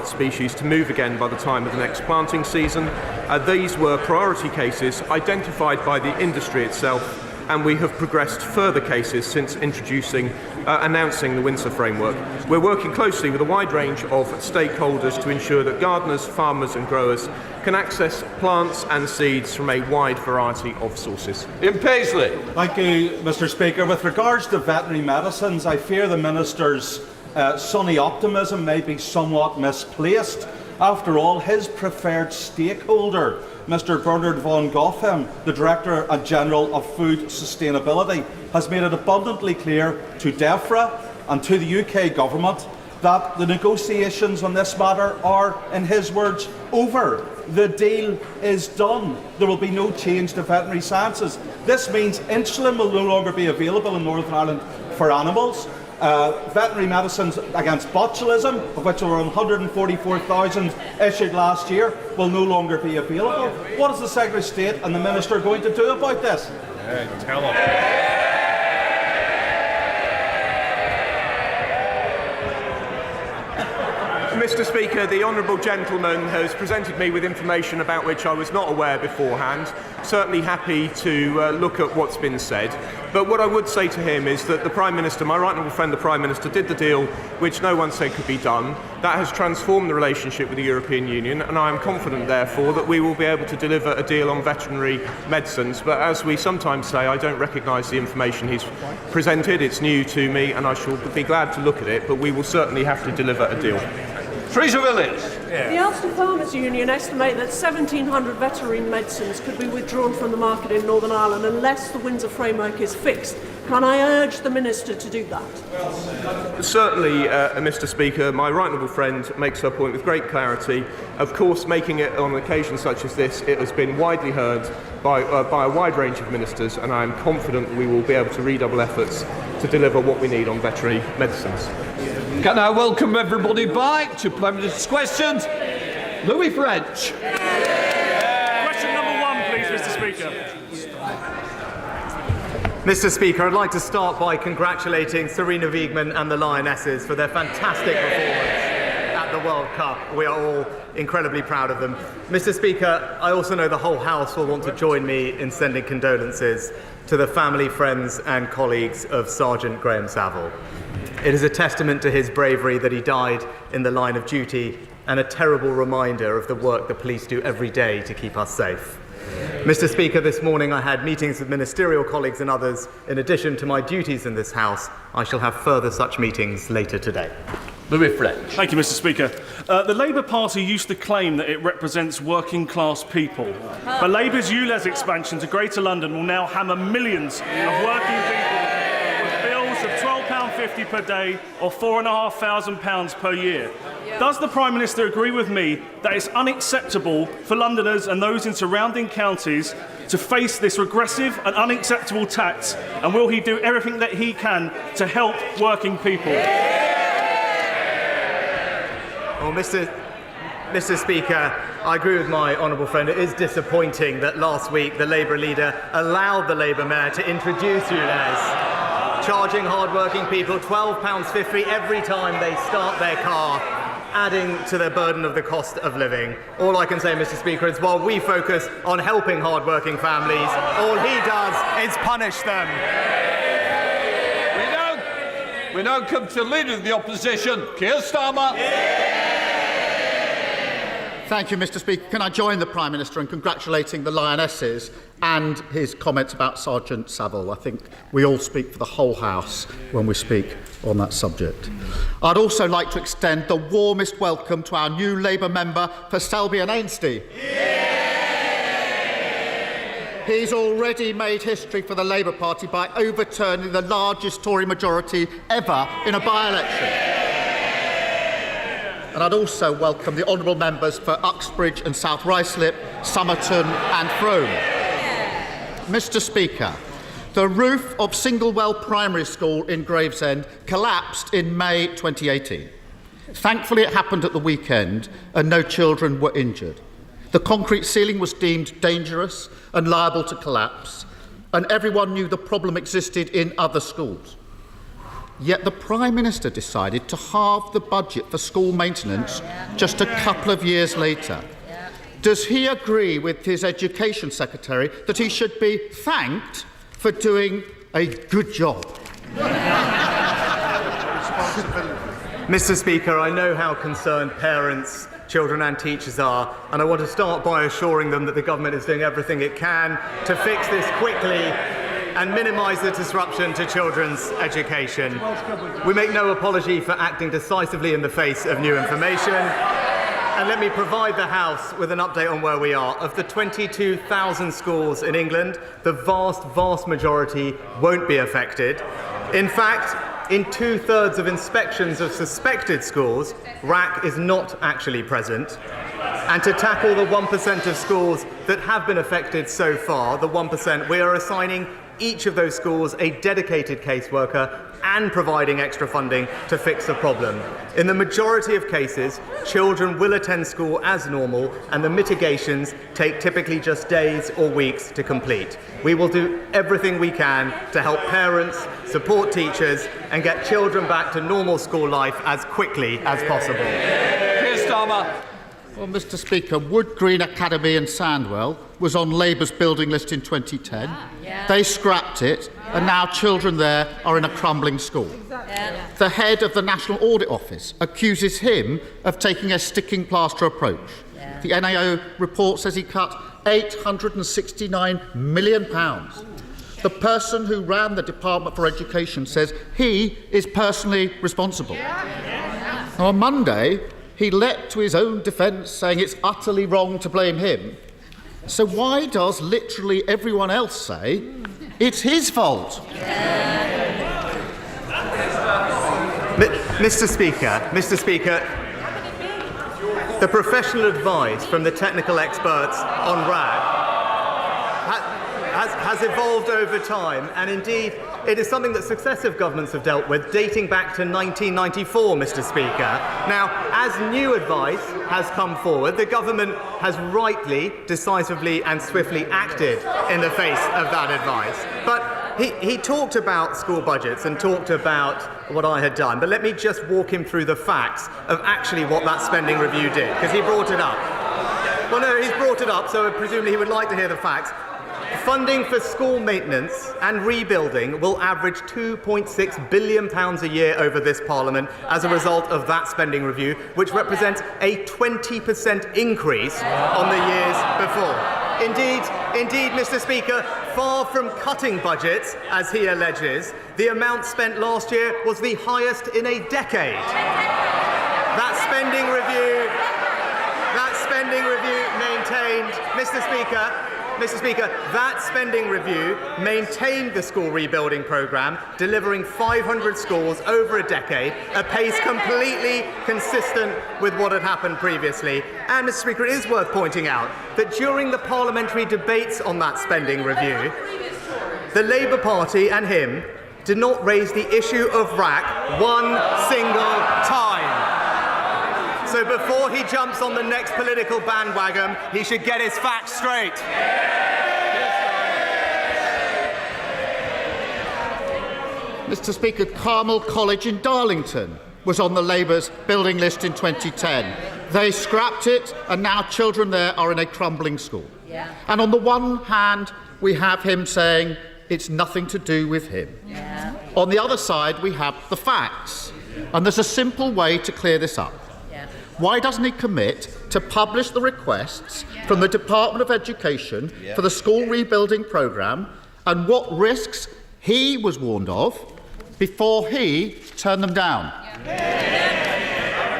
species to move again by the time of the next planting season. These were priority cases identified by the industry itself, and we have progressed further cases since announcing the Windsor framework. We're working closely with a wide range of stakeholders to ensure that gardeners, farmers and growers can access plants and seeds from a wide variety of sources. Ian Paisley. Thank you, Mr. Speaker. With regards to veterinary medicines, I fear the Minister's sunny optimism may be somewhat misplaced. After all, his preferred stakeholder, Mr. Bernard von Goffem, the Director General of Food Sustainability, has made it abundantly clear to DEFRA and to the UK Government that the negotiations on this matter are, in his words, over. The deal is done. There will be no change to veterinary sciences. This means insulin will no longer be available in Northern Ireland for animals. Veterinary medicines against botulism, of which there were 144,000 issued last year, will no longer be available. What is the Secretary of State and the Minister going to do about this? Tell him. Mr. Speaker, the honourable gentleman has presented me with information about which I was not aware beforehand. Certainly happy to look at what's been said. But what I would say to him is that the Prime Minister, my right honourable friend the Prime Minister, did the deal which no one said could be done. That has transformed the relationship with the European Union, and I am confident, therefore, that we will be able to deliver a deal on veterinary medicines. But as we sometimes say, I don't recognise the information he's presented. It's new to me, and I shall be glad to look at it, but we will certainly have to deliver a deal. Teresa Willis. The Ulster Farmers Union estimate that 1,700 veterinary medicines could be withdrawn from the market in Northern Ireland unless the Windsor framework is fixed. Can I urge the Minister to do that? Certainly, Mr. Speaker, my right honourable friend makes her point with great clarity. Of course, making it on occasions such as this, it has been widely heard by a wide range of ministers, and I am confident we will be able to redouble efforts to deliver what we need on veterinary medicines. Can I welcome everybody back to Prime Minister's questions? Louis French. Question number one, please, Mr. Speaker. Mr. Speaker, I'd like to start by congratulating Serena Wiegman and the Lionesses for their fantastic performance at the World Cup. We are all incredibly proud of them. Mr. Speaker, I also know the whole House will want to join me in sending condolences to the family, friends and colleagues of Sergeant Graham Saville. It is a testament to his bravery that he died in the line of duty, and a terrible reminder of the work the police do every day to keep us safe. Mr. Speaker, this morning I had meetings with ministerial colleagues and others. In addition to my duties in this House, I shall have further such meetings later today. Louis French. Thank you, Mr. Speaker. The Labour Party used to claim that it represents working class people. But Labour's ULEZ expansion to Greater London will now hammer millions of working people with bills of £12.50 per day or £4,500 per year. Does the Prime Minister agree with me that it's unacceptable for Londoners and those in surrounding counties to face this regressive and unacceptable tax, and will he do everything that he can to help working people? Well, Mr. Speaker, I agree with my honourable friend. It is disappointing that last week the Labour leader allowed the Labour mayor to introduce ULEZ, charging hard-working people £12.50 every time they start their car, adding to the burden of the cost of living. All I can say, Mr. Speaker, is while we focus on helping hard-working families, all he does is punish them. We now come to Leader of the Opposition, Keir Starmer. Thank you, Mr. Speaker. Can I join the Prime Minister in congratulating the Lionesses and his comments about Sergeant Saville? I think we all speak for the whole House when we speak on that subject. I'd also like to extend the warmest welcome to our new Labour member for Selby and Ainsty. He's already made history for the Labour Party by overturning the largest Tory majority ever in a by-election. And I'd also welcome the honourable members for Uxbridge and South Ruislip, Somerton and Frome. Mr. Speaker, the roof of Singlewell Primary School in Gravesend collapsed in May 2018. Thankfully, it happened at the weekend and no children were injured. The concrete ceiling was deemed dangerous and liable to collapse, and everyone knew the problem existed in other schools. Yet the Prime Minister decided to halve the budget for school maintenance just a couple of years later. Does he agree with his Education Secretary that he should be thanked for doing a good job? Mr. Speaker, I know how concerned parents, children and teachers are, and I want to start by assuring them that the government is doing everything it can to fix this quickly and minimise the disruption to children's education. We make no apology for acting decisively in the face of new information. And let me provide the House with an update on where we are. Of the 22,000 schools in England, the vast majority won't be affected. In fact, in 2/3 of inspections of suspected schools, RAC is not actually present. And to tackle the 1% of schools that have been affected so far, the 1%, we are assigning each of those schools a dedicated caseworker and providing extra funding to fix the problem. In the majority of cases, children will attend school as normal, and the mitigations take typically just days or weeks to complete. We will do everything we can to help parents, support teachers, and get children back to normal school life as quickly as possible. Keir Starmer. Well, Mr. Speaker, Wood Green Academy in Sandwell was on Labour's building list in 2010. They scrapped it, and now children there are in a crumbling school. The head of the National Audit Office accuses him of taking a sticking plaster approach. The NAO report says he cut £869 million. The person who ran the Department for Education says he is personally responsible. Now, on Monday, he leapt to his own defence, saying it's utterly wrong to blame him. So why does literally everyone else say it's his fault? Mr. Speaker, the professional advice from the technical experts on RAG has evolved over time, and indeed it is something that successive governments have dealt with, dating back to 1994, Mr. Speaker. Now, as new advice has come forward, the government has rightly, decisively and swiftly acted in the face of that advice. But he talked about school budgets and talked about what I had done, but let me just walk him through the facts of actually what that spending review did, because he brought it up. Well, no, he's brought it up, so presumably he would like to hear the facts. Funding for school maintenance and rebuilding will average £2.6 billion a year over this Parliament as a result of that spending review, which represents a 20% increase on the years before. Indeed, Mr. Speaker, far from cutting budgets, as he alleges, the amount spent last year was the highest in a decade. That spending review maintained, Mr. Speaker, that spending review maintained the school rebuilding programme, delivering 500 schools over a decade, a pace completely consistent with what had happened previously. And, Mr. Speaker, it is worth pointing out that during the parliamentary debates on that spending review, the Labour Party and him did not raise the issue of RAC one single time. So before he jumps on the next political bandwagon, he should get his facts straight. Mr. Speaker, Carmel College in Darlington was on the Labour's building list in 2010. They scrapped it, and now children there are in a crumbling school. And on the one hand, we have him saying it's nothing to do with him. On the other side, we have the facts. And there's a simple way to clear this up. Why doesn't he commit to publish the requests from the Department of Education for the school rebuilding programme and what risks he was warned of before he turned them down?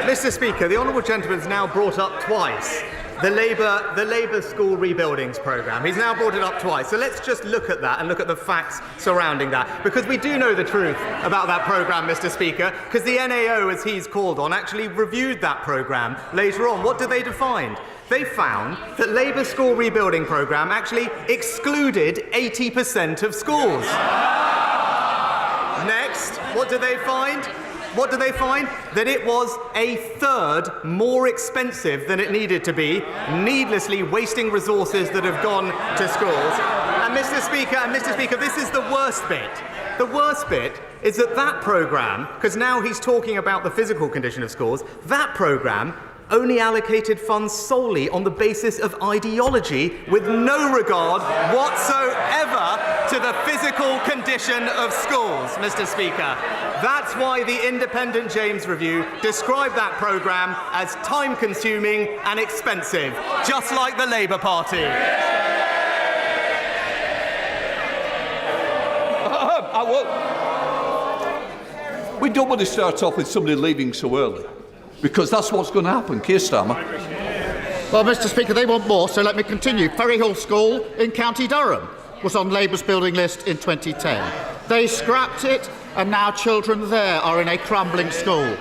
Mr. Speaker, the honourable gentleman has now brought up twice the Labour school rebuildings programme. He's now brought it up twice. So let's just look at that and look at the facts surrounding that, because we do know the truth about that programme, Mr. Speaker, because the NAO, as he's called on, actually reviewed that programme later on. What did they find? They found that Labour's school rebuilding programme actually excluded 80% of schools. Next, what did they find? That it was a third more expensive than it needed to be, needlessly wasting resources that have gone to schools. And Mr. Speaker, this is the worst bit. The worst bit is that programme, because now he's talking about the physical condition of schools, that programme only allocated funds solely on the basis of ideology with no regard whatsoever to the physical condition of schools, Mr. Speaker. That's why the independent James Review described that programme as time-consuming and expensive, just like the Labour Party. We don't want to start off with somebody leaving so early, because that's what's going to happen. Keir Starmer. Well, Mr. Speaker, they want more, so let me continue. Ferryhill School in County Durham was on Labour's building list in 2010. They scrapped it, and now children there are in a crumbling school.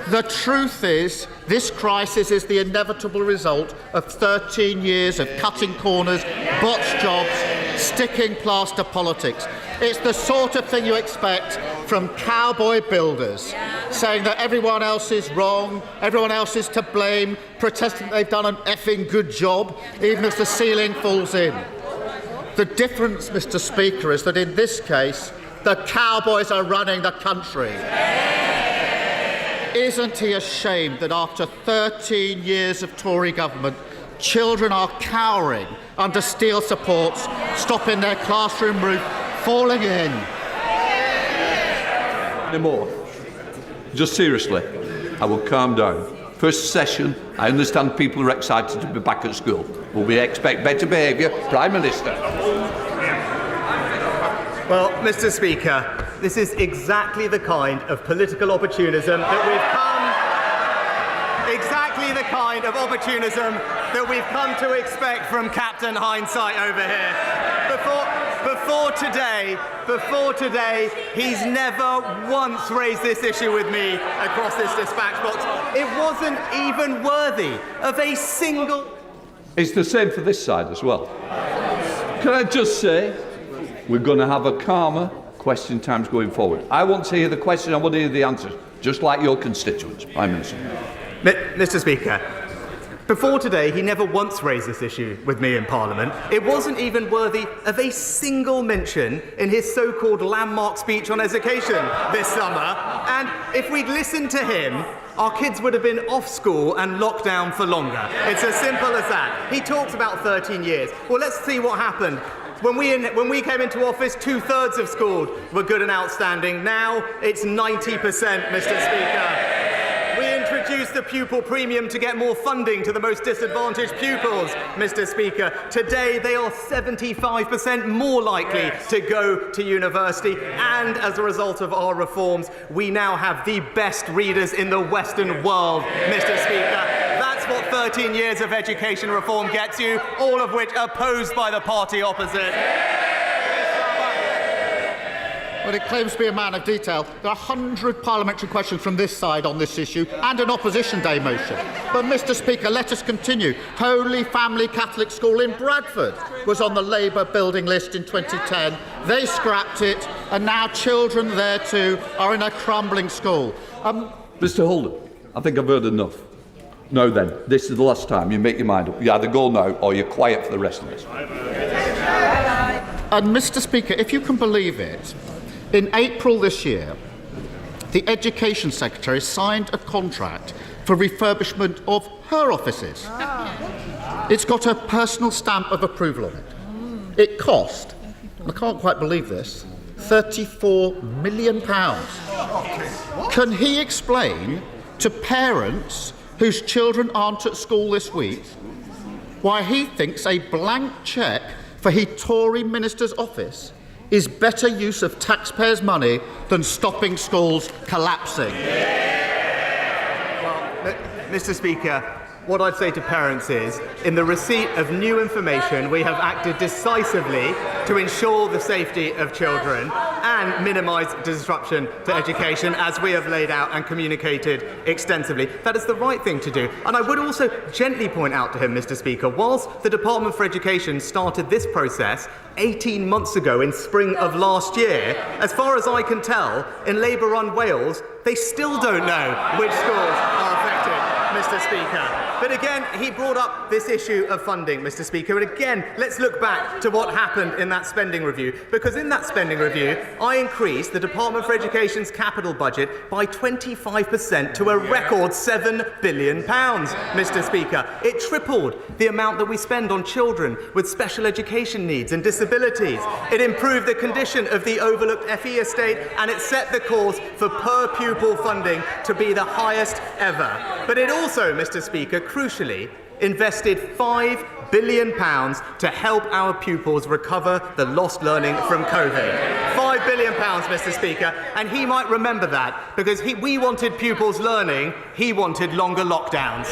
The truth is, this crisis is the inevitable result of 13 years of cutting corners, botched jobs, sticking plaster politics. It's the sort of thing you expect from cowboy builders, saying that everyone else is wrong, everyone else is to blame, protesting that they've done an effing good job, even as the ceiling falls in. The difference, Mr. Speaker, is that in this case, the cowboys are running the country. Isn't he ashamed that after 13 years of Tory government, children are cowering under steel supports, stopping their classroom roof falling in? Anymore. Just seriously, I will calm down. First session, I understand people are excited to be back at school, but we expect better behaviour. Prime Minister. Well, Mr. Speaker, this is exactly the kind of political opportunism that we've come to expect from Captain Hindsight over here. Before today, he's never once raised this issue with me across this dispatch box. It wasn't even worthy of a single... It's the same for this side as well. Can I just say, we're going to have a calmer question times going forward. I want to hear the question, I want to hear the answers, just like your constituents, Prime Minister. Mr. Speaker, before today, he never once raised this issue with me in Parliament. It wasn't even worthy of a single mention in his so-called landmark speech on education this summer. And if we'd listened to him, our kids would have been off school and locked down for longer. It's as simple as that. He talks about 13 years. Well, let's see what happened. When we came into office, 2/3 of schools were good and outstanding. Now it's 90%, Mr. Speaker. We introduced the pupil premium to get more funding to the most disadvantaged pupils, Mr. Speaker. Today, they are 75% more likely to go to university. And as a result of our reforms, we now have the best readers in the Western world, Mr. Speaker. That's what 13 years of education reform gets you, all of which opposed by the party opposite. Well, it claims to be a man of detail. There are 100 parliamentary questions from this side on this issue and an Opposition Day motion. But, Mr. Speaker, let us continue. Holy Family Catholic School in Bradford was on the Labour building list in 2010. They scrapped it, and now children there too are in a crumbling school. Mr. Holden, I think I've heard enough. No then, this is the last time you make your mind up. You either go now or you're quiet for the rest of us. And, Mr. Speaker, if you can believe it, in April this year, the Education Secretary signed a contract for refurbishment of her offices. It's got her personal stamp of approval on it. It cost, I can't quite believe this, £34 million. Can he explain to parents whose children aren't at school this week why he thinks a blank cheque for his Tory minister's office is better use of taxpayers' money than stopping schools collapsing? Well, Mr. Speaker, what I'd say to parents is, in the receipt of new information, we have acted decisively to ensure the safety of children and minimise disruption to education, as we have laid out and communicated extensively. That is the right thing to do. And I would also gently point out to him, Mr. Speaker, whilst the Department for Education started this process 18 months ago in spring of last year, as far as I can tell, in Labour-run Wales, they still don't know which schools are affected, Mr. Speaker. But again, he brought up this issue of funding, Mr. Speaker. And again, let's look back to what happened in that spending review. Because in that spending review, I increased the Department for Education's capital budget by 25% to a record £7 billion, Mr. Speaker. It tripled the amount that we spend on children with special education needs and disabilities. It improved the condition of the overlooked FE estate, and it set the course for per-pupil funding to be the highest ever. But it also, Mr. Speaker, crucially, invested £5 billion to help our pupils recover the lost learning from COVID. £5 billion, Mr. Speaker, and he might remember that because we wanted pupils learning, he wanted longer lockdowns.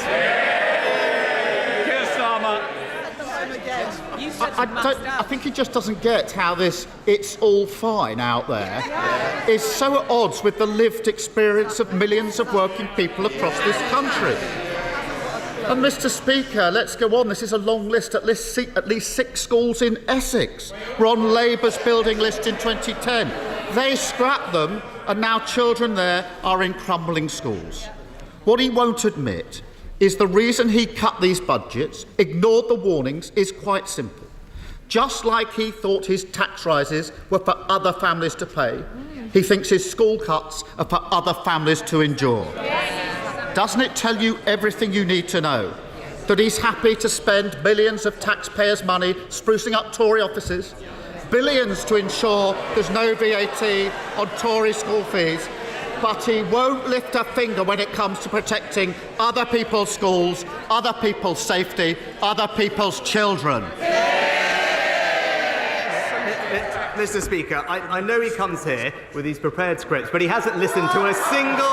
Keir Starmer. I think he just doesn't get how this "it's all fine out there" is so at odds with the lived experience of millions of working people across this country. And Mr. Speaker, let's go on. This is a long list. At least 6 schools in Essex were on Labour's building list in 2010. They scrapped them, and now children there are in crumbling schools. What he won't admit is the reason he cut these budgets, ignored the warnings, is quite simple. Just like he thought his tax rises were for other families to pay, he thinks his school cuts are for other families to endure. Doesn't it tell you everything you need to know? That he's happy to spend billions of taxpayers' money sprucing up Tory offices, billions to ensure there's no VAT on Tory school fees, but he won't lift a finger when it comes to protecting other people's schools, other people's safety, other people's children. Mr. Speaker, I know he comes here with these prepared scripts, but he hasn't listened to a single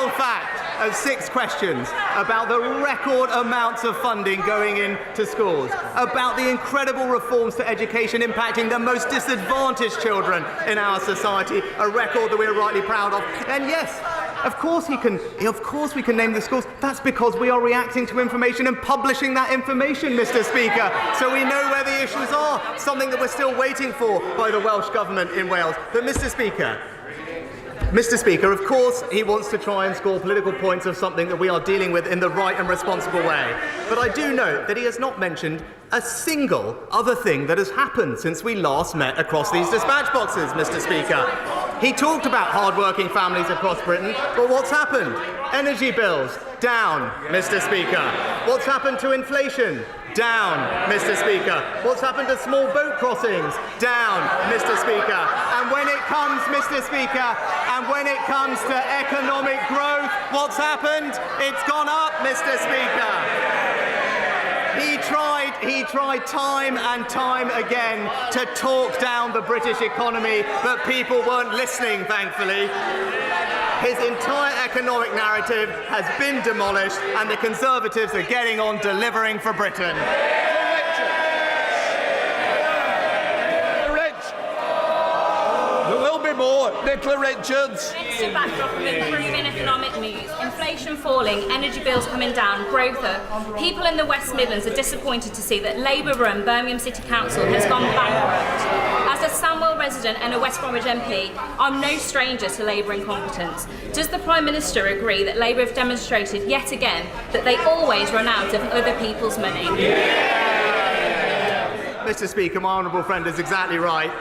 fact of 6 questions about the record amounts of funding going into schools, about the incredible reforms to education impacting the most disadvantaged children in our society, a record that we're rightly proud of. And yes, of course we can name the schools. That's because we are reacting to information and publishing that information, Mr. Speaker, so we know where the issues are, something that we're still waiting for by the Welsh Government in Wales. But Mr. Speaker, of course he wants to try and score political points of something that we are dealing with in the right and responsible way. But I do note that he has not mentioned a single other thing that has happened since we last met across these dispatch boxes, Mr. Speaker. He talked about hard-working families across Britain, but what's happened? Energy bills, down, Mr. Speaker. What's happened to inflation? Down, Mr. Speaker. What's happened to small boat crossings? Down, Mr. Speaker. And when it comes, Mr. Speaker, to economic growth, what's happened? It's gone up, Mr. Speaker. He tried time and time again to talk down the British economy, but people weren't listening, thankfully. His entire economic narrative has been demolished, and the Conservatives are getting on delivering for Britain. There will be more. Nicola Richards. Against a backdrop of improving economic news, inflation falling, energy bills coming down, growth up, people in the West Midlands are disappointed to see that Labour-run Birmingham City Council has gone bankrupt. As a Sandwell resident and a West Bromwich MP, I'm no stranger to Labour incompetence. Does the Prime Minister agree that Labour have demonstrated yet again that they always run out of other people's money? Mr. Speaker, my honourable friend is exactly right.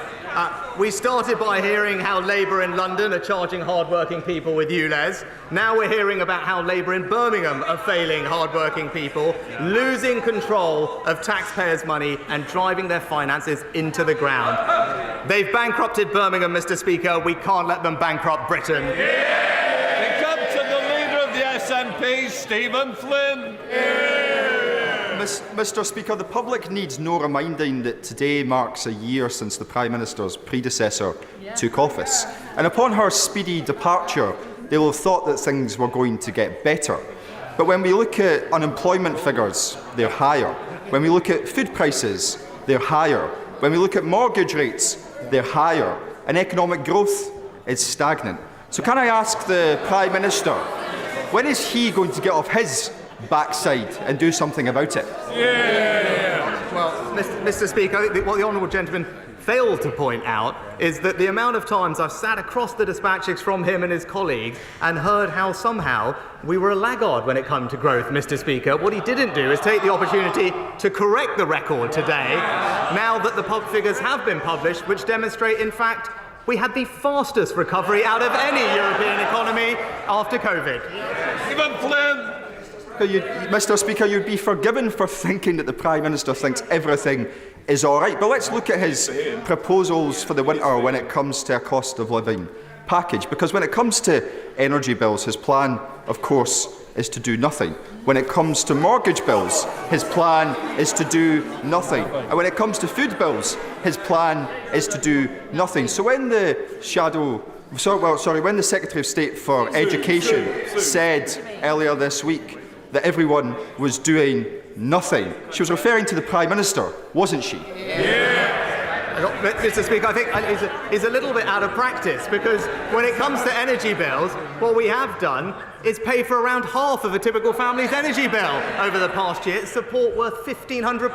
We started by hearing how Labour in London are charging hard-working people with ULEZ. Now we're hearing about how Labour in Birmingham are failing hard-working people, losing control of taxpayers' money and driving their finances into the ground. They've bankrupted Birmingham, Mr. Speaker. We can't let them bankrupt Britain. We come to the leader of the SNP, Stephen Flynn. Mr. Speaker, the public needs no reminding that today marks a year since the Prime Minister's predecessor took office. And upon her speedy departure, they will have thought that things were going to get better. But when we look at unemployment figures, they're higher. When we look at food prices, they're higher. When we look at mortgage rates, they're higher. And economic growth is stagnant. So can I ask the Prime Minister, when is he going to get off his backside and do something about it? Well, Mr. Speaker, I think what the honourable gentleman failed to point out is that the amount of times I've sat across the dispatches from him and his colleagues and heard how somehow we were a laggard when it came to growth, Mr. Speaker. What he didn't do is take the opportunity to correct the record today, now that the pub figures have been published, which demonstrate, in fact, we had the fastest recovery out of any European economy after COVID. Even Flynn! Mr. Speaker, you'd be forgiven for thinking that the Prime Minister thinks everything is all right. But let's look at his proposals for the winter when it comes to a cost of living package. Because when it comes to energy bills, his plan, of course, is to do nothing. When it comes to mortgage bills, his plan is to do nothing. And when it comes to food bills, his plan is to do nothing. So when the when the Secretary of State for Education said earlier this week that everyone was doing nothing, she was referring to the Prime Minister, wasn't she? Mr. Speaker, I think he's a little bit out of practice, because when it comes to energy bills, what we have done is pay for around half of a typical family's energy bill over the past year. Support worth £1,500,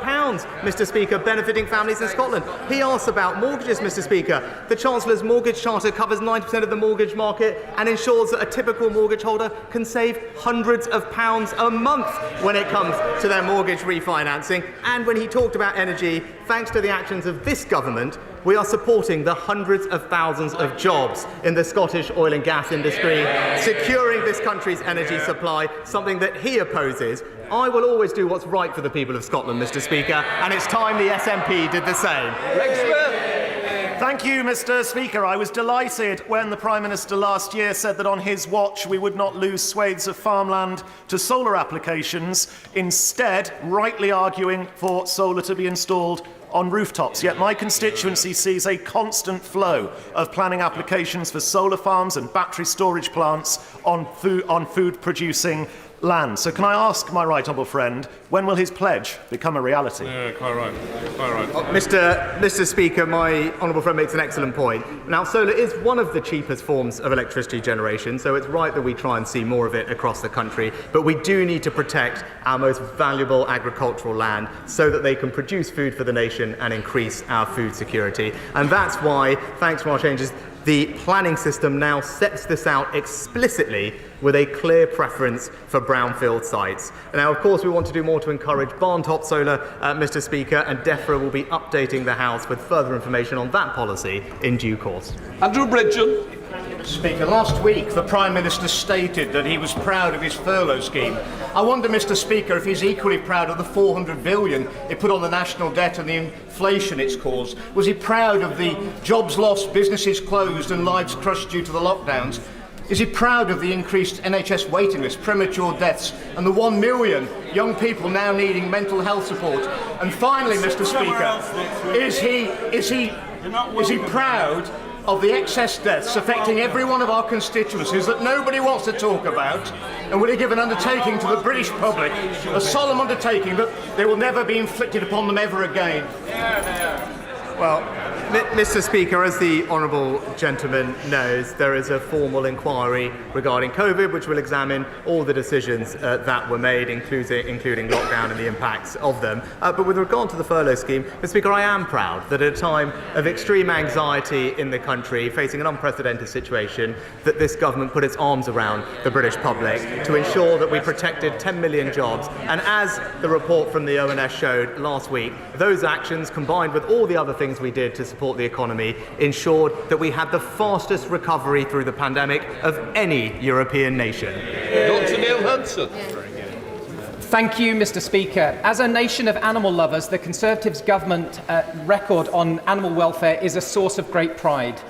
Mr. Speaker, benefiting families in Scotland. He asks about mortgages, Mr. Speaker. The Chancellor's Mortgage Charter covers 90% of the mortgage market and ensures that a typical mortgage holder can save hundreds of pounds a month when it comes to their mortgage refinancing. And when he talked about energy, thanks to the actions of this government, we are supporting the hundreds of thousands of jobs in the Scottish oil and gas industry, securing this country's energy supply, something that he opposes. I will always do what's right for the people of Scotland, Mr. Speaker, and it's time the SNP did the same. Thank you, Mr. Speaker. I was delighted when the Prime Minister last year said that on his watch we would not lose swathes of farmland to solar applications, instead rightly arguing for solar to be installed on rooftops. Yet my constituency sees a constant flow of planning applications for solar farms and battery storage plants on food-producing land. So can I ask my right honourable friend, when will his pledge become a reality? Yeah, quite right. Quite right. Mr. Speaker, my honourable friend makes an excellent point. Now, solar is one of the cheapest forms of electricity generation, so it's right that we try and see more of it across the country. But we do need to protect our most valuable agricultural land so that they can produce food for the nation and increase our food security. And that's why, thanks to our changes, the planning system now sets this out explicitly with a clear preference for brownfield sites. Now, of course, we want to do more to encourage barn-top solar, Mr. Speaker, and DEFRA will be updating the House with further information on that policy in due course. Andrew Bridgen. Speaker, last week the Prime Minister stated that he was proud of his furlough scheme. I wonder, Mr. Speaker, if he's equally proud of the 400 billion it put on the national debt and the inflation it's caused. Was he proud of the jobs lost, businesses closed and lives crushed due to the lockdowns? Is he proud of the increased NHS waiting list, premature deaths and the 1 million young people now needing mental health support? And finally, Mr. Speaker, is he proud of the excess deaths affecting every one of our constituencies that nobody wants to talk about? And will he give an undertaking to the British public, a solemn undertaking that they will never be inflicted upon them ever again? Well, Mr. Speaker, as the honourable gentleman knows, there is a formal inquiry regarding COVID which will examine all the decisions that were made, including lockdown and the impacts of them. But with regard to the furlough scheme, Mr. Speaker, I am proud that at a time of extreme anxiety in the country, facing an unprecedented situation, that this government put its arms around the British public to ensure that we protected 10 million jobs. And as the report from the ONS showed last week, those actions, combined with all the other things we did to support the economy, ensured that we had the fastest recovery through the pandemic of any European nation. Dr. Neil Hudson. Thank you, Mr. Speaker. As a nation of animal lovers, the Conservatives' government record on animal welfare is a source of great pride.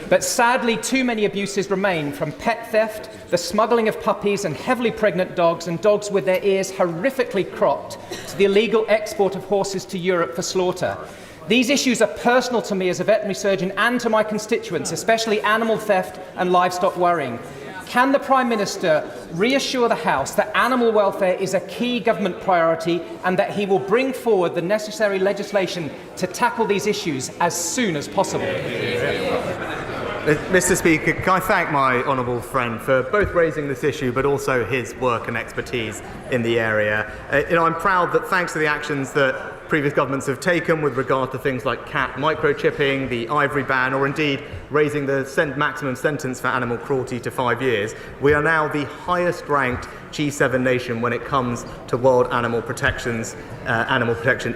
But sadly, too many abuses remain, from pet theft, the smuggling of puppies and heavily pregnant dogs, and dogs with their ears horrifically cropped, to the illegal export of horses to Europe for slaughter. These issues are personal to me as a veterinary surgeon and to my constituents, especially animal theft and livestock worrying. Can the Prime Minister reassure the House that animal welfare is a key government priority and that he will bring forward the necessary legislation to tackle these issues as soon as possible? Mr. Speaker, can I thank my honourable friend for both raising this issue but also his work and expertise in the area. I'm proud that thanks to the actions that previous governments have taken with regard to things like cat microchipping, the ivory ban, or indeed raising the maximum sentence for animal cruelty to 5 years, we are now the highest ranked G7 nation when it comes to World Animal Protection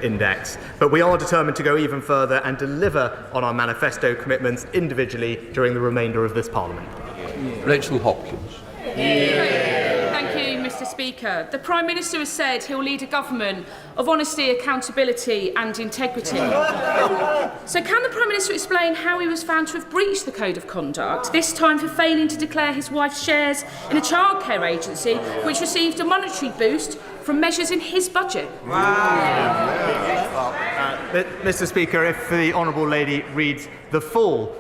Index. But we are determined to go even further and deliver on our manifesto commitments individually during the remainder of this Parliament. Rachel Hopkins. Thank you, Mr. Speaker. The Prime Minister has said he'll lead a government of honesty, accountability and integrity. So can the Prime Minister explain how he was found to have breached the Code of Conduct, this time for failing to declare his wife's shares in a childcare agency which received a monetary boost from measures in his budget? Mr. Speaker, if the Honourable Lady reads the full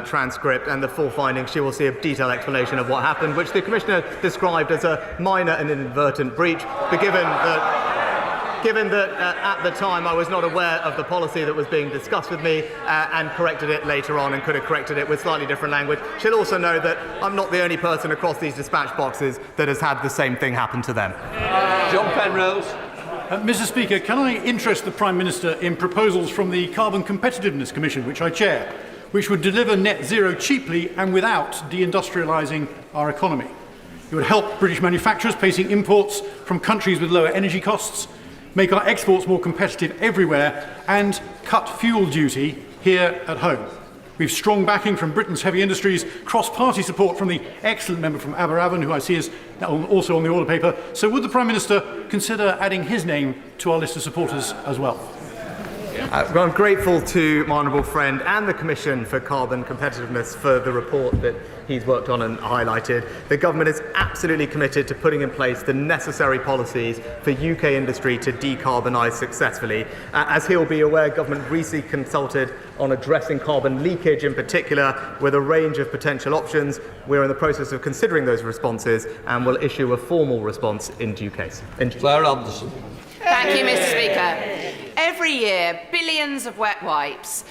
transcript and the full findings, she will see a detailed explanation of what happened, which the Commissioner described as a minor and inadvertent breach. But given that at the time I was not aware of the policy that was being discussed with me and corrected it later on and could have corrected it with slightly different language, she'll also know that I'm not the only person across these dispatch boxes that has had the same thing happen to them. John Penrose. Mr. Speaker, can I interest the Prime Minister in proposals from the Carbon Competitiveness Commission, which I chair, which would deliver net zero cheaply and without deindustrialising our economy? It would help British manufacturers placing imports from countries with lower energy costs, make our exports more competitive everywhere, and cut fuel duty here at home. We have strong backing from Britain's heavy industries, cross-party support from the excellent member from Aberavon, who I see is also on the order paper. So would the Prime Minister consider adding his name to our list of supporters as well? I'm grateful to my honourable friend and the Commission for Carbon Competitiveness for the report that he's worked on and highlighted. The government is absolutely committed to putting in place the necessary policies for UK industry to decarbonise successfully. As he'll be aware, government recently consulted on addressing carbon leakage in particular with a range of potential options. We're in the process of considering those responses and will issue a formal response in due case. Claire Anderson. Thank you, Mr. Speaker. Every year, billions of wet wipes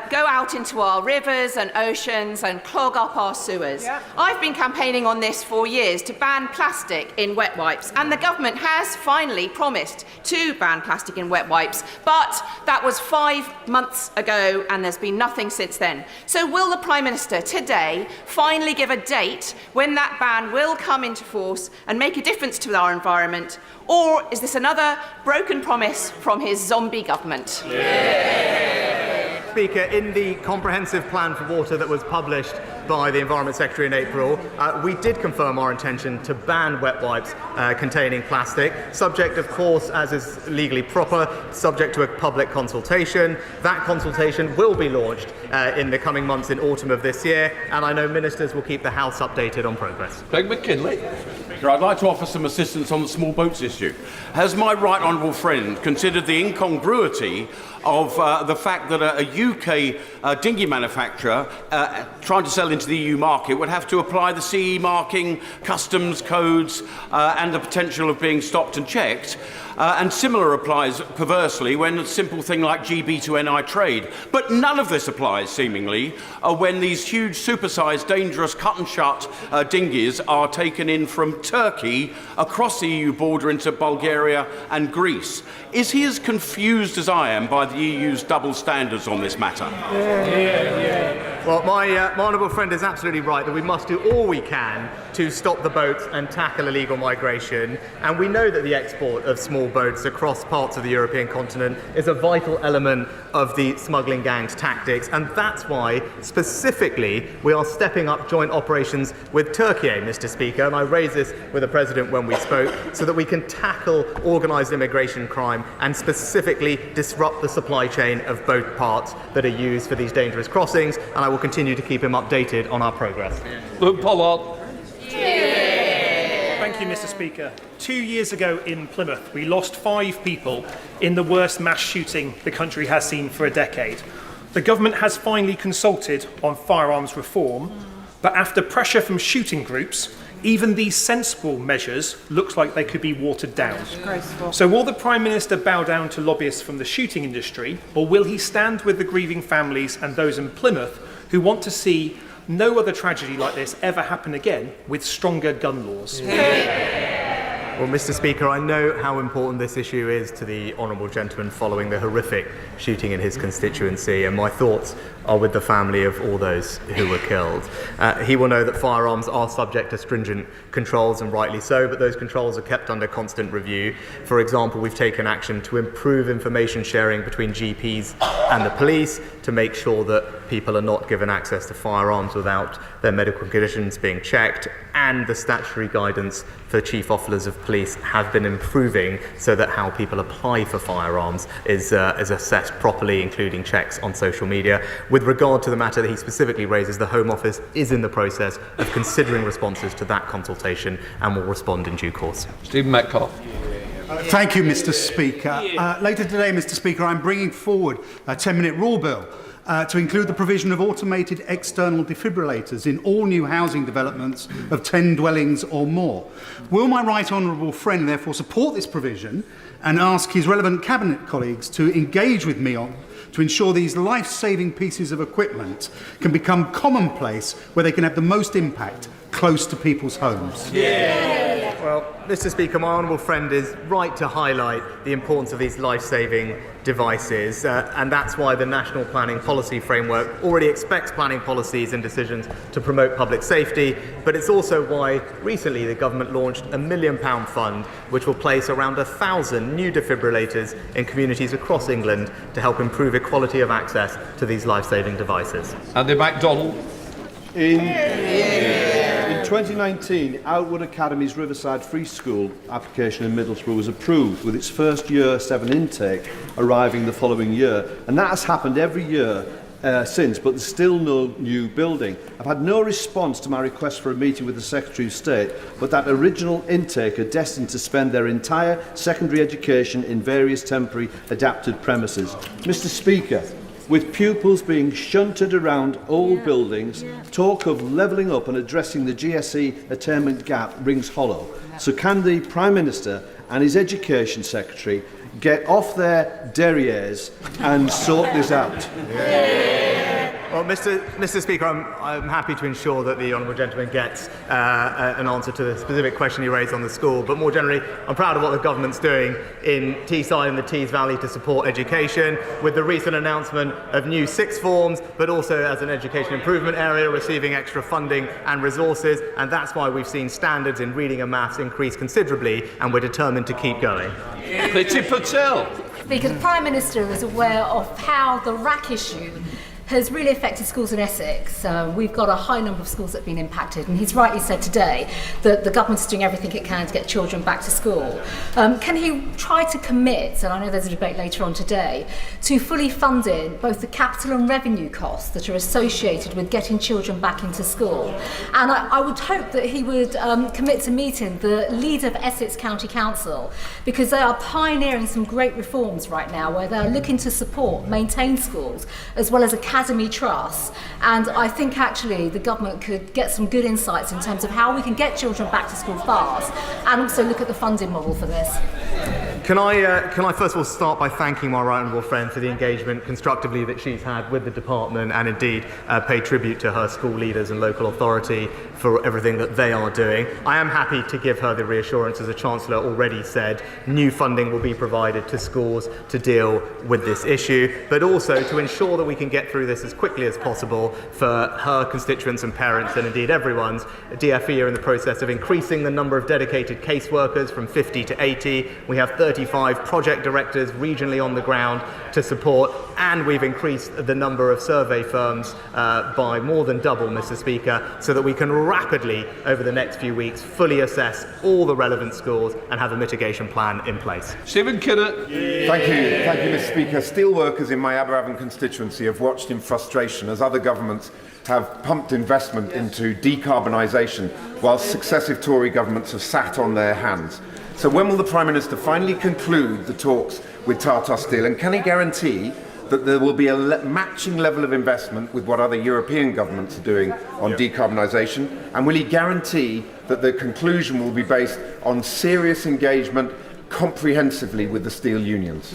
go out into our rivers and oceans and clog up our sewers. Yeah. I've been campaigning on this for years to ban plastic in wet wipes, and the government has finally promised to ban plastic in wet wipes, but that was 5 months ago and there's been nothing since then. So will the Prime Minister today finally give a date when that ban will come into force and make a difference to our environment, or is this another broken promise from his zombie government? Speaker, in the comprehensive plan for water that was published by the Environment Secretary in April, we did confirm our intention to ban wet wipes containing plastic, subject, of course, as is legally proper, subject to a public consultation. That consultation will be launched in the coming months in autumn of this year, and I know ministers will keep the House updated on progress. Craig McKinley. I'd like to offer some assistance on the small boats issue. Has my right honourable friend considered the incongruity of the fact that a UK dinghy manufacturer trying to sell into the EU market would have to apply the CE marking, customs codes and the potential of being stopped and checked? And similar applies perversely when a simple thing like GB to NI trade. But none of this applies, seemingly, when these huge, supersized, dangerous, cut-and-shut dinghies are taken in from Turkey across the EU border into Bulgaria and Greece. Is he as confused as I am by the EU's double standards on this matter? Well, my honourable friend is absolutely right that we must do all we can to stop the boats and tackle illegal migration. And we know that the export of small boats across parts of the European continent is a vital element of the smuggling gang's tactics. And that's why, specifically, we are stepping up joint operations with Turkey, Mr. Speaker. And I raised this with the President when we spoke, so that we can tackle organised immigration crime and specifically disrupt the supply chain of boat parts that are used for these dangerous crossings. And I will continue to keep him updated on our progress. Luke Pollard. Thank you, Mr. Speaker. 2 years ago in Plymouth, we lost 5 people in the worst mass shooting the country has seen for a decade. The government has finally consulted on firearms reform, but after pressure from shooting groups, even these sensible measures looks like they could be watered down. So will the Prime Minister bow down to lobbyists from the shooting industry, or will he stand with the grieving families and those in Plymouth who want to see no other tragedy like this ever happen again with stronger gun laws? Well, Mr. Speaker, I know how important this issue is to the honourable gentleman following the horrific shooting in his constituency, and my thoughts are with the family of all those who were killed. He will know that firearms are subject to stringent controls, and rightly so, but those controls are kept under constant review. For example, we've taken action to improve information sharing between GPs and the police to make sure that people are not given access to firearms without their medical conditions being checked, and the statutory guidance for chief officers of police have been improving so that how people apply for firearms is assessed properly, including checks on social media. With regard to the matter that he specifically raises, the Home Office is in the process of considering responses to that consultation and will respond in due course. Stephen Metcalfe. Thank you, Mr. Speaker. Later today, Mr. Speaker, I'm bringing forward a 10-minute rule bill to include the provision of automated external defibrillators in all new housing developments of 10 dwellings or more. Will my right honourable friend therefore support this provision and ask his relevant cabinet colleagues to engage with me on to ensure these life-saving pieces of equipment can become commonplace where they can have the most impact close to people's homes? Well, Mr. Speaker, my honourable friend is right to highlight the importance of these life-saving devices, and that's why the National Planning Policy Framework already expects planning policies and decisions to promote public safety, but it's also why recently the government launched a £1 million fund which will place around 1,000 new defibrillators in communities across England to help improve equality of access to these life-saving devices. Andy MacDonald. In 2019, Outwood Academy's Riverside Free School application in Middlesbrough was approved, with its first Year 7 intake arriving the following year. And that has happened every year since, but there's still no new building. I've had no response to my request for a meeting with the Secretary of State, but that original intake are destined to spend their entire secondary education in various temporary adapted premises. Mr. Speaker, with pupils being shunted around old buildings, talk of levelling up and addressing the GCSE attainment gap rings hollow. So can the Prime Minister and his Education Secretary get off their derrieres and sort this out? Well, Mr. Speaker, I'm happy to ensure that the honourable gentleman gets an answer to the specific question he raised on the school. But more generally, I'm proud of what the government's doing in Teesside and the Tees Valley to support education, with the recent announcement of new sixth forms, but also as an education improvement area, receiving extra funding and resources. And that's why we've seen standards in reading and maths increase considerably, and we're determined to keep going. Priti Patel. Because the Prime Minister is aware of how the RAC issue has really affected schools in Essex. We've got a high number of schools that have been impacted, and he's rightly said today that the government's doing everything it can to get children back to school. Can he try to commit, and I know there's a debate later on today, to fully funding both the capital and revenue costs that are associated with getting children back into school? And I would hope that he would commit to meeting the leader of Essex County Council, because they are pioneering some great reforms right now where they're looking to support, maintain schools, as well as academy trusts, and I think actually the government could get some good insights in terms of how we can get children back to school fast, and also look at the funding model for this. Can I first of all start by thanking my right honourable friend for the engagement constructively that she's had with the department, and indeed pay tribute to her school leaders and local authority for everything that they are doing. I am happy to give her the reassurance, as the Chancellor already said, new funding will be provided to schools to deal with this issue, but also to ensure that we can get through this as quickly as possible for her constituents and parents, and indeed everyone's. DFE are in the process of increasing the number of dedicated caseworkers from 50 to 80. We have 35 project directors regionally on the ground to support, and we've increased the number of survey firms by more than double, Mr. Speaker, so that we can rapidly, over the next few weeks, fully assess all the relevant schools and have a mitigation plan in place. Stephen Kinnock. Thank you, Mr. Speaker. Steelworkers in my Aberavon constituency have watched in frustration as other governments have pumped investment into decarbonisation, whilst successive Tory governments have sat on their hands. So when will the Prime Minister finally conclude the talks with Tata Steel, and can he guarantee that there will be a matching level of investment with what other European governments are doing on decarbonisation? And will he guarantee that the conclusion will be based on serious engagement comprehensively with the steel unions?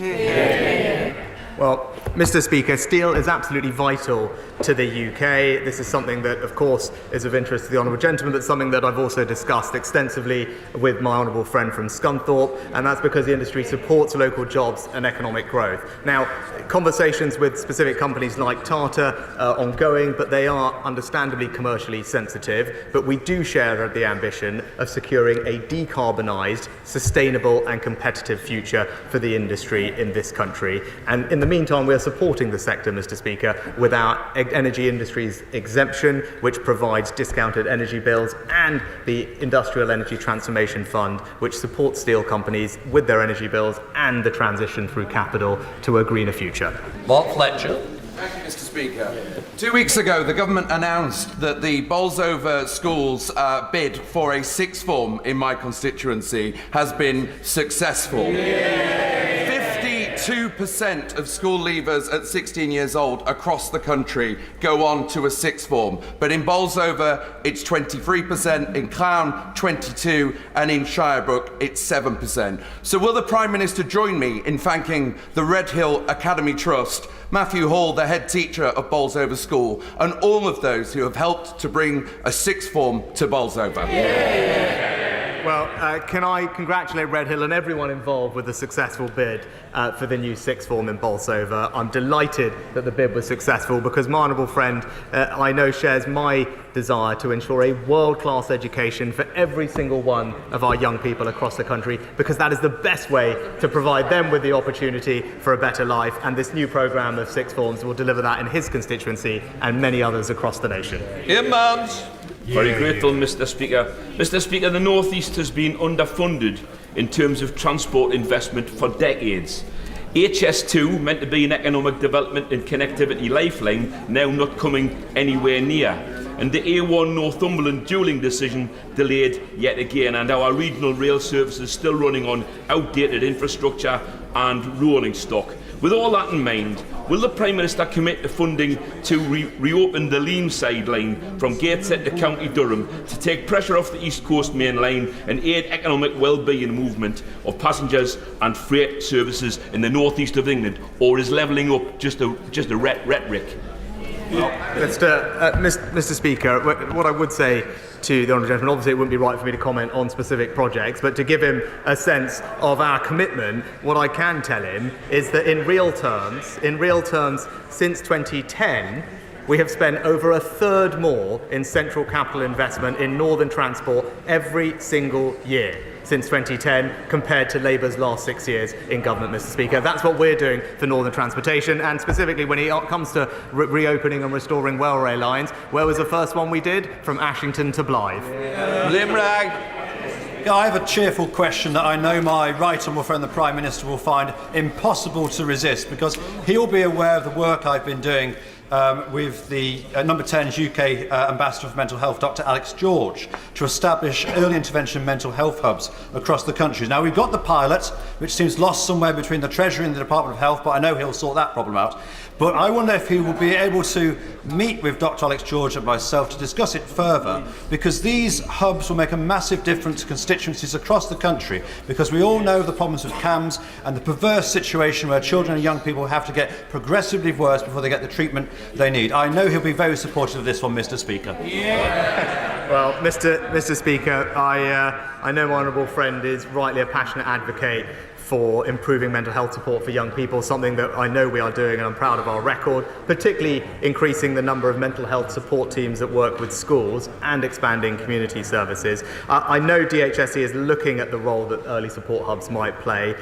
Well, Mr. Speaker, steel is absolutely vital to the UK. This is something that, of course, is of interest to the honourable gentleman, but something that I've also discussed extensively with my honourable friend from Scunthorpe, and that's because the industry supports local jobs and economic growth. Now, conversations with specific companies like Tata are ongoing, but they are understandably commercially sensitive. But we do share the ambition of securing a decarbonised, sustainable and competitive future for the industry in this country. And in the meantime, we are supporting the sector, Mr. Speaker, with our energy industries exemption, which provides discounted energy bills, and the Industrial Energy Transformation Fund, which supports steel companies with their energy bills and the transition through capital to a greener future. Mark Fletcher. Thank you, Mr. Speaker. 2 weeks ago, the government announced that the Bolsover school's bid for a sixth form in my constituency has been successful. 52% of school leavers at 16 years old across the country go on to a sixth form, but in Bolsover it's 23%, in Clown 22%, and in Shirebrook it's 7%. So will the Prime Minister join me in thanking the Redhill Academy Trust, Matthew Hall, the head teacher of Bolsover School, and all of those who have helped to bring a sixth form to Bolsover? Well, can I congratulate Redhill and everyone involved with the successful bid for the new sixth form in Bolsover. I'm delighted that the bid was successful because my honourable friend, I know, shares my desire to ensure a world-class education for every single one of our young people across the country, because that is the best way to provide them with the opportunity for a better life, and this new programme of sixth forms will deliver that in his constituency and many others across the nation. Ian Mans. Very grateful, Mr. Speaker. Mr. Speaker, the North East has been underfunded in terms of transport investment for decades. HS2, meant to be an economic development and connectivity lifeline, now not coming anywhere near. And the A1 Northumberland dualling decision delayed yet again, and our regional rail services still running on outdated infrastructure and rolling stock. With all that in mind, will the Prime Minister commit to funding to reopen the Leam sideline from Gateshead to County Durham to take pressure off the East Coast Main Line and aid economic well-being movement of passengers and freight services in the North East of England, or is levelling up just a rhetoric? Well, Mr. Speaker, what I would say to the honourable gentleman, obviously it wouldn't be right for me to comment on specific projects, but to give him a sense of our commitment, what I can tell him is that in real terms, since 2010, we have spent over a third more in central capital investment in northern transport every single year since 2010 compared to Labour's last 6 years in government, Mr. Speaker. That's what we're doing for northern transportation, and specifically when it comes to reopening and restoring railway lines, where was the first one we did? From Ashington to Blythe. Limrag. Yeah, I have a cheerful question that I know my right honourable friend the Prime Minister will find impossible to resist, because he'll be aware of the work I've been doing with the Number 10's UK Ambassador for Mental Health, Dr. Alex George, to establish early intervention mental health hubs across the country. Now, we've got the pilot, which seems lost somewhere between the Treasury and the Department of Health, but I know he'll sort that problem out. But I wonder if he will be able to meet with Dr. Alex George and myself to discuss it further, because these hubs will make a massive difference to constituencies across the country, because we all know the problems with CAMHS and the perverse situation where children and young people have to get progressively worse before they get the treatment they need. I know he'll be very supportive of this one, Mr. Speaker. Well, Mr. Speaker, I know my honourable friend is rightly a passionate advocate for improving mental health support for young people, something that I know we are doing, and I'm proud of our record, particularly increasing the number of mental health support teams that work with schools and expanding community services. I know DHSE is looking at the role that early support hubs might play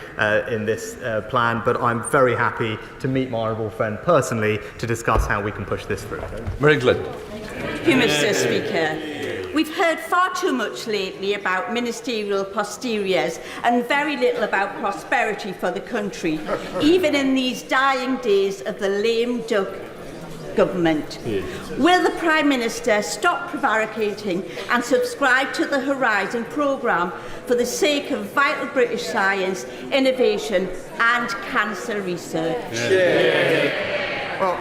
in this plan, but I'm very happy to meet my honourable friend personally to discuss how we can push this through. Mary Glynn. Thank you, Mr. Speaker. We've heard far too much lately about ministerial posteriors and very little about prosperity for the country, even in these dying days of the lame duck government. Will the Prime Minister stop prevaricating and subscribe to the Horizon programme for the sake of vital British science, innovation and cancer research? Well,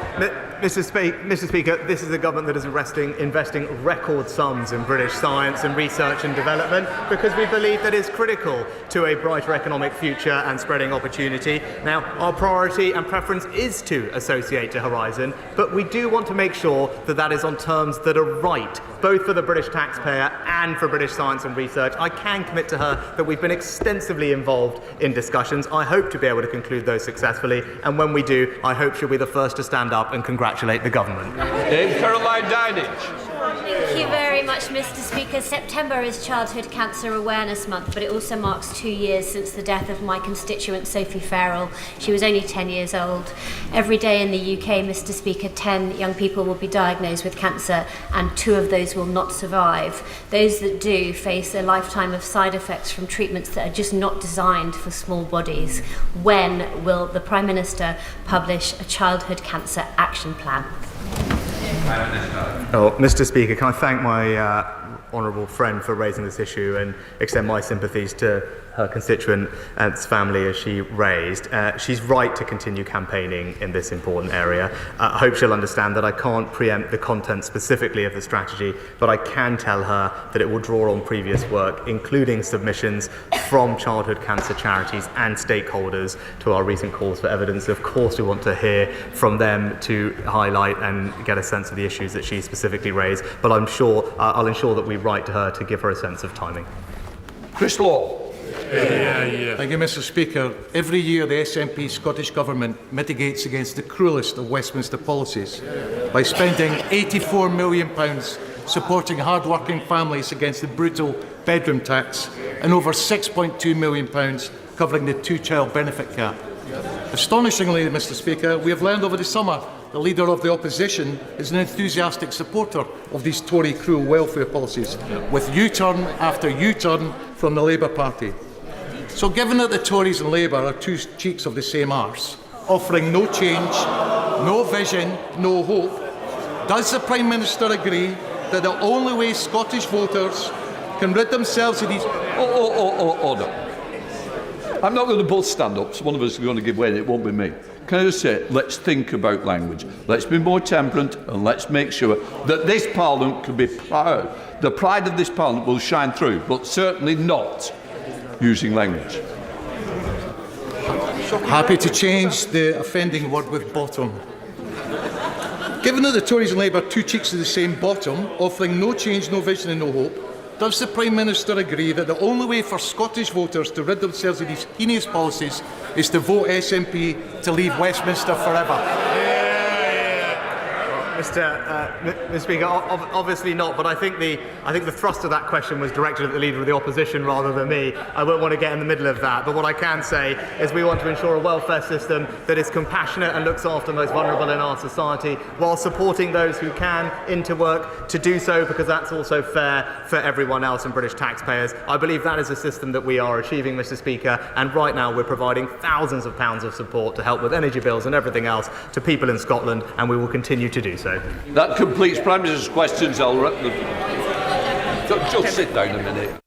Mr. Speaker, this is a government that is investing record sums in British science and research and development because we believe that is critical to a brighter economic future and spreading opportunity. Now, our priority and preference is to associate to Horizon, but we do want to make sure that that is on terms that are right, both for the British taxpayer and for British science and research. I can commit to her that we've been extensively involved in discussions. I hope to be able to conclude those successfully, and when we do, I hope she'll be the first to stand up and congratulate the government. Caroline Dinage. Thank you very much, Mr. Speaker. September is Childhood Cancer Awareness Month, but it also marks 2 years since the death of my constituent Sophie Farrell. She was only 10 years old. Every day in the UK, Mr. Speaker, 10 young people will be diagnosed with cancer, and 2 of those will not survive. Those that do face a lifetime of side effects from treatments that are just not designed for small bodies. When will the Prime Minister publish a childhood cancer action plan? Oh, Mr. Speaker, can I thank my honourable friend for raising this issue and extend my sympathies to her constituent and its family as she raised. She's right to continue campaigning in this important area. I hope she'll understand that I can't preempt the content specifically of the strategy, but I can tell her that it will draw on previous work, including submissions from childhood cancer charities and stakeholders to our recent calls for evidence. Of course, we want to hear from them to highlight and get a sense of the issues that she specifically raised, but I'll ensure that we write to her to give her a sense of timing. Chris Law. Thank you, Mr. Speaker. Every year, the SNP Scottish Government mitigates against the cruellest of Westminster policies by spending £84 million supporting hard-working families against the brutal bedroom tax and over £6.2 million covering the 2-child benefit cap. Astonishingly, Mr. Speaker, we have learned over the summer the Leader of the Opposition is an enthusiastic supporter of these Tory cruel welfare policies, with U-turn after U-turn from the Labour Party. So given that the Tories and Labour are 2 cheeks of the same arse, offering no change, no vision, no hope, does the Prime Minister agree that the only way Scottish voters can rid themselves of these... Order. I'm not going to both stand up, so one of us is going to give way and it won't be me. Can I just say, let's think about language. Let's be more temperate and let's make sure that this Parliament can be proud. The pride of this Parliament will shine through, but certainly not using language. Happy to change the offending word with bottom. Given that the Tories and Labour are 2 cheeks of the same bottom, offering no change, no vision and no hope, does the Prime Minister agree that the only way for Scottish voters to rid themselves of these heinous policies is to vote SNP to leave Westminster forever? Mr. Speaker, obviously not, but I think the thrust of that question was directed at the Leader of the Opposition rather than me. I won't want to get in the middle of that, but what I can say is we want to ensure a welfare system that is compassionate and looks after the most vulnerable in our society, while supporting those who can into work to do so, because that's also fair for everyone else and British taxpayers. I believe that is a system that we are achieving, Mr. Speaker, and right now we're providing thousands of pounds of support to help with energy bills and everything else to people in Scotland, and we will continue to do so. That completes Prime Minister's questions. Just sit down a minute.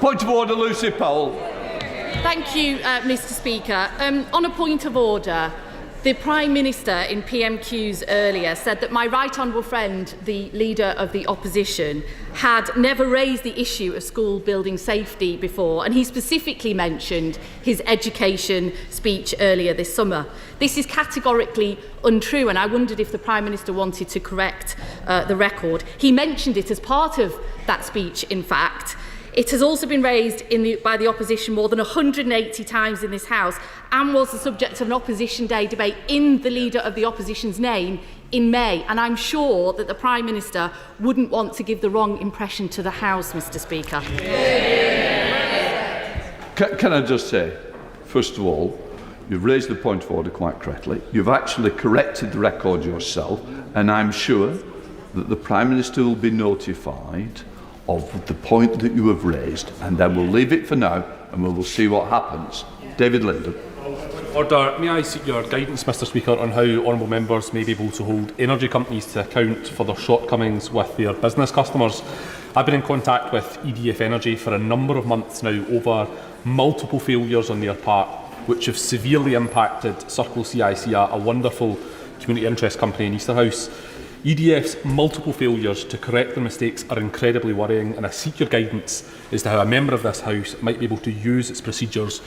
Point of order, Lucy Powell. Thank you, Mr. Speaker. On a point of order, the Prime Minister in PMQs earlier said that my right honourable friend, the Leader of the Opposition, had never raised the issue of school building safety before, and he specifically mentioned his education speech earlier this summer. This is categorically untrue, and I wondered if the Prime Minister wanted to correct the record. He mentioned it as part of that speech, in fact. It has also been raised by the opposition more than 180 times in this House and was the subject of an Opposition Day debate in the Leader of the Opposition's name in May. And I'm sure that the Prime Minister wouldn't want to give the wrong impression to the House, Mr Speaker. Can I just say, first of all, you've raised the point of order quite correctly. You've actually corrected the record yourself, and I'm sure that the Prime Minister will be notified of the point that you have raised, and then we'll leave it for now and we will see what happens. David Linden. Order. May I seek your guidance, Mr Speaker, on how honourable members may be able to hold energy companies to account for their shortcomings with their business customers? I've been in contact with EDF Energy for a number of months now over multiple failures on their part, which have severely impacted Circle CICA, a wonderful community interest company in Easterhouse. EDF's multiple failures to correct their mistakes are incredibly worrying, and I seek your guidance as to how a member of this House might be able to use its procedures